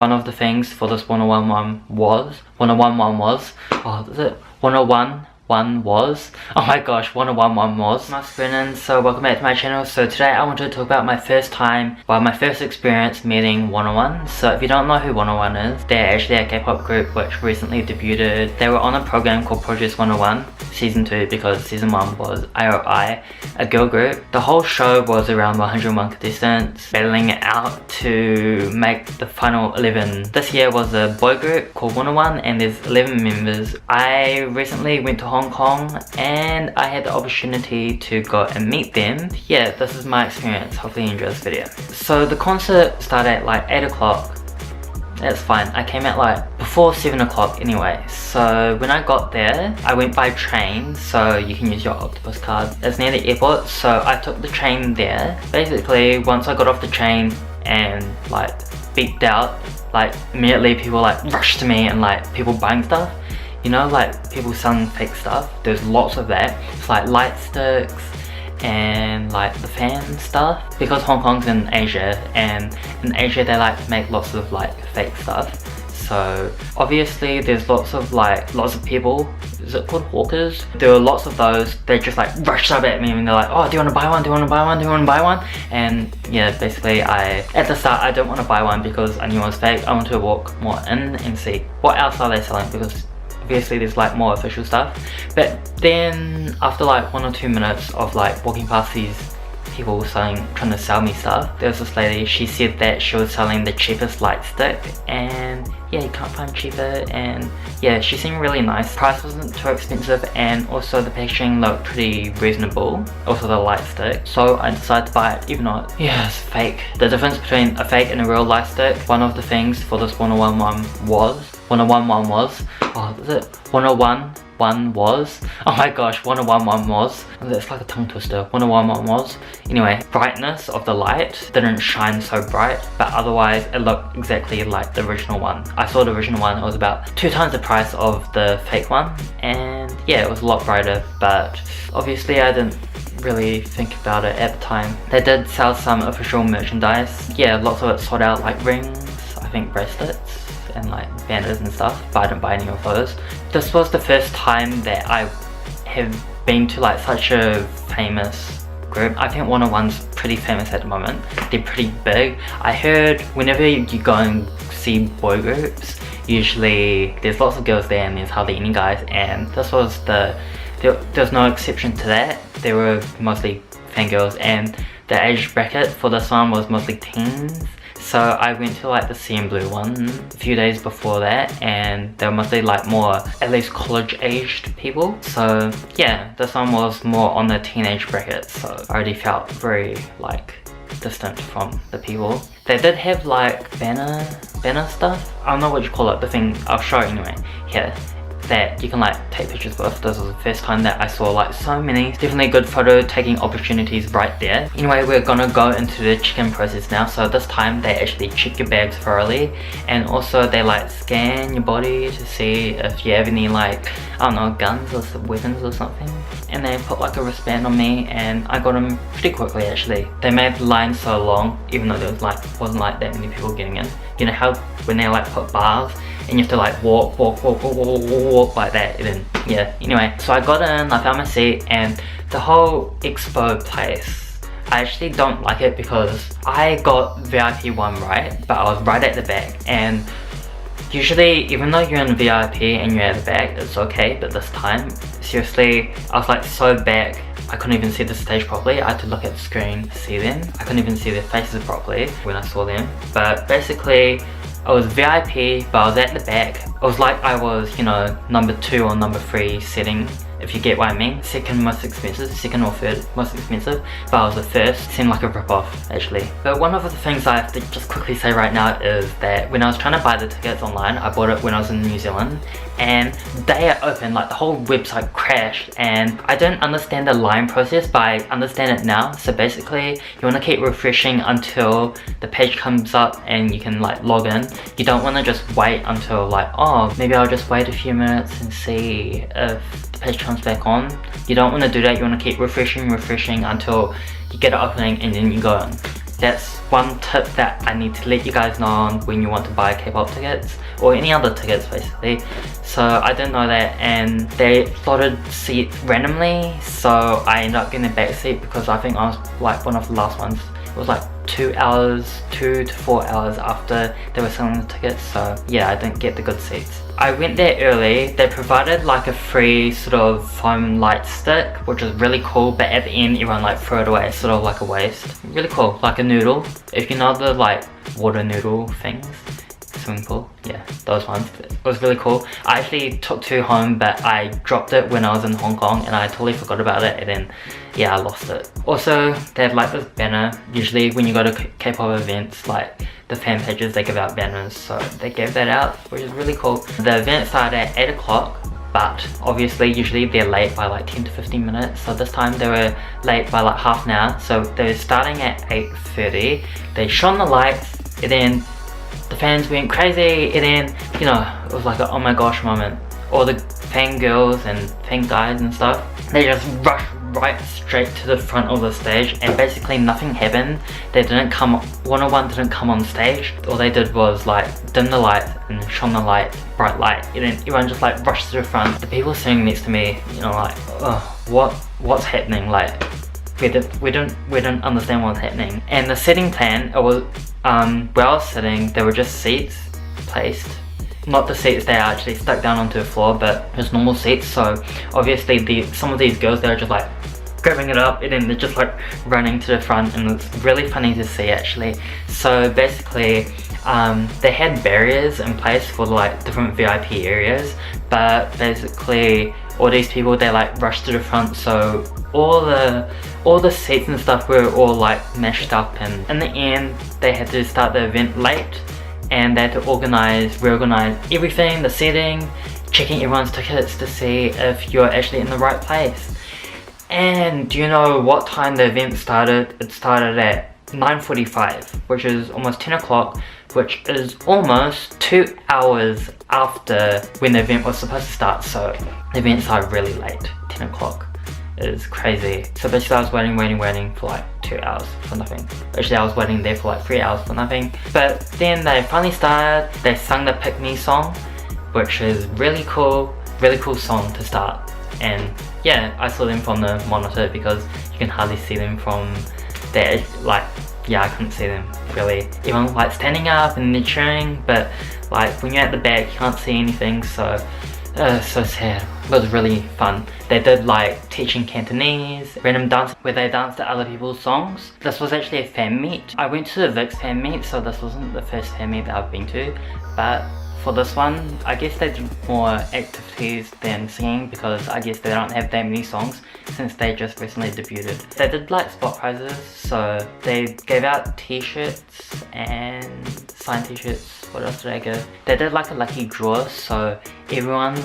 One of the things for this 101 was, oh, is it 101? Oh my gosh, 101 was masterbrendan. So welcome back to my channel. So today I want to talk about my first experience meeting 101. So if you don't know who 101 is, they're actually a K-pop group which recently debuted. They were on a program called Project 101 season 2 because season 1 was IOI, a girl group. The whole show was around 101 contestants battling it out to make the final 11. This year was a boy group called 101 and there's 11 members. I recently went to Hong Kong and I had the opportunity to go and meet them. Yeah, this is my experience. Hopefully you enjoy this video. So the concert started at like 8 o'clock. That's fine. I came at like before 7 o'clock anyway. So when I got there, I went by train, so you can use your octopus card. It's near the airport, so I took the train there. Basically, once I got off the train and like beeped out, like immediately people like rushed to me and like people buying stuff. You know, like people selling fake stuff. There's lots of that. It's like light sticks and like the fan stuff. Because Hong Kong's in Asia, and in Asia they like to make lots of like fake stuff. So obviously there's lots of people. Is it called hawkers? There were lots of those. They just like rushed up at me and they're like, oh, do you want to buy one? Do you want to buy one? Do you want to buy one? And yeah, basically at the start I don't want to buy one because I knew it was fake. I want to walk more in and see what else are they selling, because obviously there's like more official stuff. But then after like 1 or 2 minutes of like walking past these people trying to sell me stuff, there was this lady. She said that she was selling the cheapest light stick, and yeah, you can't find cheaper. And yeah, she seemed really nice. Price wasn't too expensive, and also the packaging looked pretty reasonable, also the light stick. So I decided to buy it, even though it's fake. The difference between a fake and a real light stick, one of the things for this 101 was, oh, is it 101 was? Oh my gosh, 101 was. That's like a tongue twister. 101 was. Anyway, brightness of the light didn't shine so bright, but otherwise it looked exactly like the original one. I saw the original one, it was about 2 times the price of the fake one, and yeah, it was a lot brighter, but obviously I didn't really think about it at the time. They did sell some official merchandise. Yeah, lots of it sold out, like rings, I think bracelets, and like banners and stuff, but I didn't buy any of those. This was the first time that I have been to like such a famous group. I think 101's pretty famous at the moment. They're pretty big. I heard whenever you go and see boy groups, usually there's lots of girls there and there's hardly any guys, and this was there's no exception to that. There were mostly fangirls, and the age bracket for this one was mostly teens. So I went to like the CN Blue one a few days before that, and they were mostly like more at least college aged people. So yeah, this one was more on the teenage bracket, so I already felt very like distant from the people. They did have like banner stuff. I don't know what you call it, the thing, I'll show you anyway here, that you can like take pictures with. This was the first time that I saw like so many. Definitely good photo taking opportunities right there. Anyway, we're gonna go into the check-in process now. So this time they actually check your bags thoroughly, and also they like scan your body to see if you have any like, I don't know, guns or weapons or something. And they put like a wristband on me, and I got them pretty quickly actually. They made the line so long, even though there was like wasn't like that many people getting in. You know how when they like put bars and you have to like walk like that, and then yeah, anyway, so I got in, I found my seat, and the whole expo place, I actually don't like it because I got VIP 1 right, but I was right at the back, and usually even though you're in VIP and you're at the back, it's okay, but this time, seriously, I was like so back, I couldn't even see the stage properly. I had to look at the screen to see them. I couldn't even see their faces properly when I saw them. But basically, I was VIP, but I was at the back. It was like I was, you know, number 2 or number 3 setting, if you get what I mean. Second most expensive, second or third most expensive, but I was the first. It seemed like a rip-off actually. But one of the things I have to just quickly say right now is that when I was trying to buy the tickets online, I bought it when I was in New Zealand, and they are open, like the whole website crashed, and I didn't understand the line process, but I understand it now. So basically, you want to keep refreshing until the page comes up and you can like log in. You don't want to just wait until like, oh, maybe I'll just wait a few minutes and see if the page comes back on. You don't want to do that. You want to keep refreshing until you get it opening and then you go in. that's one tip that I need to let you guys know on when you want to buy K-pop tickets or any other tickets basically. So I didn't know that, and they slotted seats randomly, so I ended up getting a back seat because I think I was like one of the last ones. It was like 2 to 4 hours after they were selling the tickets, so yeah, I didn't get the good seats. I went there early. They provided like a free sort of foam light stick, which was really cool, but at the end everyone like threw it away, sort of like a waste. Really cool, like a noodle. If you know the like water noodle things, swimming pool, yeah, those ones. It was really cool. I actually took 2 home, but I dropped it when I was in Hong Kong and I totally forgot about it, and then yeah, I lost it. Also, they have like this banner. Usually when you go to K-pop events, like the fan pages, they give out banners, so they gave that out, which is really cool. The event started at 8 o'clock, but obviously usually they're late by like 10 to 15 minutes, so this time they were late by like half an hour. So they were starting at 8:30. They shone the lights, and then the fans went crazy, and then, you know, it was like a oh my gosh moment. All the fangirls and fan guys and stuff, they just rushed right straight to the front of the stage, and basically nothing happened. They didn't come, 101 didn't come on stage. All they did was like dim the light and shone the light, bright light, and then everyone just like rushed to the front. The people sitting next to me, you know, like, what's happening? Like, we didn't understand what's happening. And the seating plan, it was where I was sitting, there were just seats placed. Not the seats they actually stuck down onto the floor, but just normal seats. So obviously some of these girls, they're just like grabbing it up, and then they're just like running to the front, and it's really funny to see actually. So basically they had barriers in place for like different VIP areas, but basically all these people, they like rushed to the front, so all the seats and stuff were all like mashed up, and in the end they had to start the event late, and they had to reorganize everything, the seating, checking everyone's tickets to see if you're actually in the right place. And do you know what time the event started? It started at 9:45, which is almost 10 o'clock, which is almost 2 hours after when the event was supposed to start. So the event started really late. 10 o'clock is crazy. So basically I was waiting for like 2 hours for nothing. Actually I was waiting there for like 3 hours for nothing. But then they finally started. They sung the Pick Me song, which is really cool song to start. And yeah, I saw them from the monitor because you can hardly see them from there. Like, yeah, I couldn't see them really. Everyone's like standing up and they're cheering, but like when you're at the back you can't see anything, so so sad. It was really fun. They did like teaching Cantonese, random dance where they danced to other people's songs. This was actually a fan meet. I went to the VIX fan meet, so this wasn't the first fan meet that I've been to, but for this one, I guess they did more activities than singing, because I guess they don't have that many songs since they just recently debuted. They did like spot prizes, so they gave out t-shirts and signed t-shirts. What else did they give? They did like a lucky draw, so everyone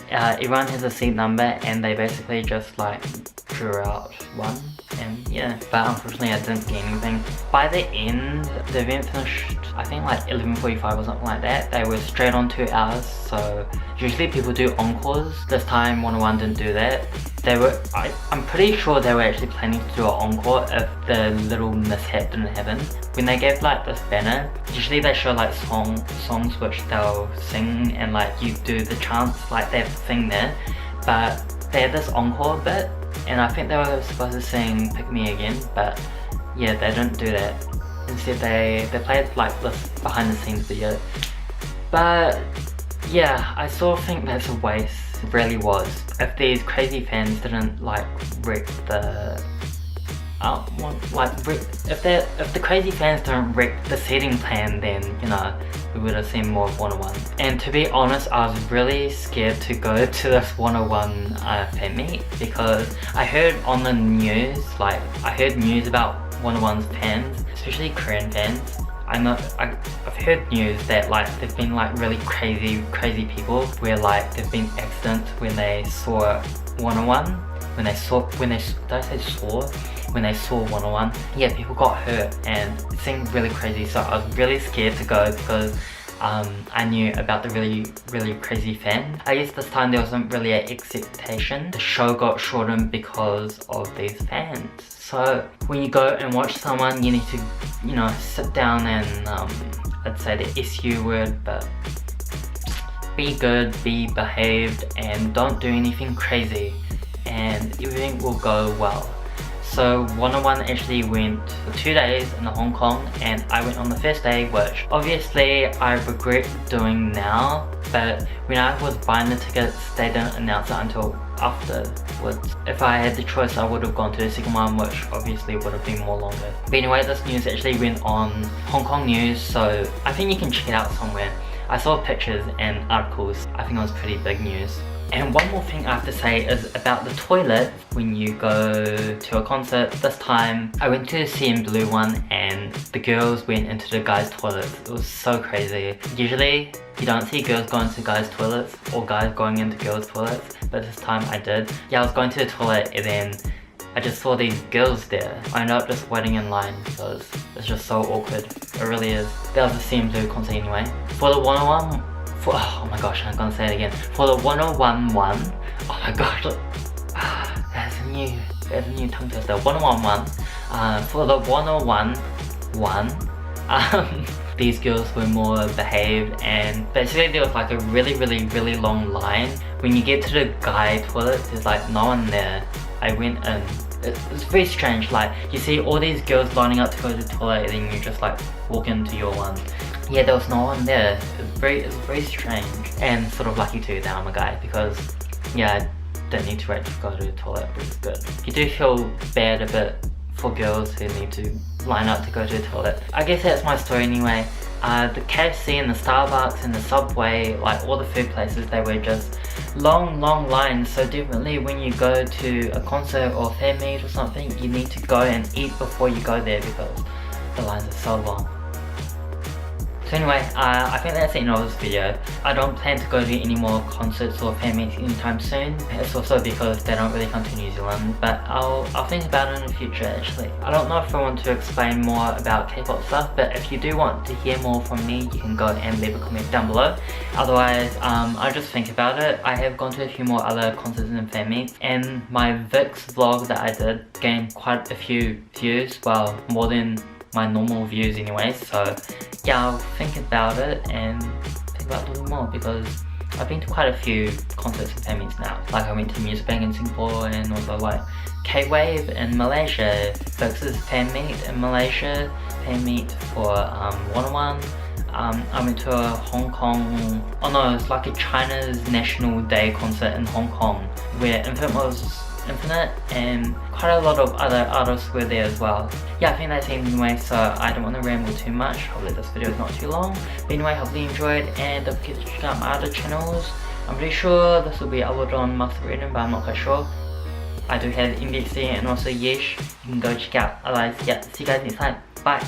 has a seat number, and they basically just like drew out one, and yeah, but unfortunately I didn't get anything. By the end, the event finished I think like 11:45 or something like that. They were straight on 2 hours, so usually people do encores. This time 101 didn't do that. I'm pretty sure they were actually planning to do an encore if the little mishap didn't happen. When they gave like this banner, usually they show like songs which they'll sing, and like you do the chants, like they have the thing there, but they had this encore bit, and I think they were supposed to sing Pick Me Again, but yeah, they didn't do that. Instead they played like this behind the scenes video. But yeah, I sort of think that's a waste. It really was. If these crazy fans didn't like wreck the if the crazy fans don't wreck the seating plan, then you know, we would have seen more of 101. And to be honest, I was really scared to go to this 101 fan meet, because I heard on the news, like I heard news about 101's fans, especially Korean fans. I've heard news that like there've been like really crazy people where like there've been accidents when they saw 101, when they saw 101. Yeah, people got hurt, and it seemed really crazy, so I was really scared to go, because I knew about the really crazy fans. I guess this time there wasn't really an expectation. The show got shortened because of these fans. So when you go and watch someone, you need to, you know, sit down and I'd say the SU word, but be good, be behaved, and don't do anything crazy, and everything will go well. So 101 actually went for 2 days in Hong Kong, and I went on the first day, which obviously I regret doing now, but when I was buying the tickets they didn't announce it until afterwards. If I had the choice I would have gone to the second one, which obviously would have been more longer. But anyway, this news actually went on Hong Kong News, so I think you can check it out somewhere. I saw pictures and articles. I think it was pretty big news. And one more thing I have to say is about the toilet when you go to a concert. This time I went to the CM Blue one and the girls went into the guys' toilets. It was so crazy. Usually you don't see girls going to guys' toilets or guys going into girls' toilets, but this time I did. Yeah, I was going to the toilet and then I just saw these girls there. I ended up just waiting in line because it's just so awkward. It really is. That was the CM Blue concert anyway. For the 101, oh my gosh, I'm gonna say it again. For the 101 one, oh my gosh, look, there's a new tongue twister. 101 for the 101 one, these girls were more behaved, and basically there was like a really long line. When you get to the guy toilet, there's like no one there. I went in. It's very strange, like you see all these girls lining up to go to the toilet and then you just like walk into your one. Yeah, there was no one there. It's very strange, and sort of lucky too that I'm a guy, because yeah, I didn't need to wait to go to the toilet, which is good. You do feel bad a bit for girls who need to line up to go to the toilet. I guess that's my story anyway. The KFC and the Starbucks and the Subway, like all the food places, they were just long lines. So definitely when you go to a concert or fan meet or something, you need to go and eat before you go there because the lines are so long. So anyway, I think that's the end of this video. I don't plan to go to any more concerts or fan meets anytime soon. It's also because they don't really come to New Zealand, but I'll think about it in the future actually. I don't know if I want to explain more about K-pop stuff, but if you do want to hear more from me, you can go and leave a comment down below. Otherwise, I'll just think about it. I have gone to a few more other concerts and fan meets, and my VIX vlog that I did gained quite a few views, well, more than my normal views anyway, so yeah, I'll think about it and think about doing more, because I've been to quite a few concerts and fan meets now. Like I went to Music Bank in Singapore, and also like K-Wave in Malaysia, VIX's fan meet in Malaysia, fan meet for 101. I went to a Hong Kong, oh no, it's like a China's National Day concert in Hong Kong where Infinite and quite a lot of other artists were there as well. Yeah, I think that's it anyway, so I don't want to ramble too much. Hopefully this video is not too long. But anyway, hopefully you enjoyed, and don't forget to check out my other channels. I'm pretty sure this will be uploaded on masterbrendan, but I'm not quite sure. I do have MBC and also Yesh. You can go check out. Otherwise, yeah, see you guys next time. Bye.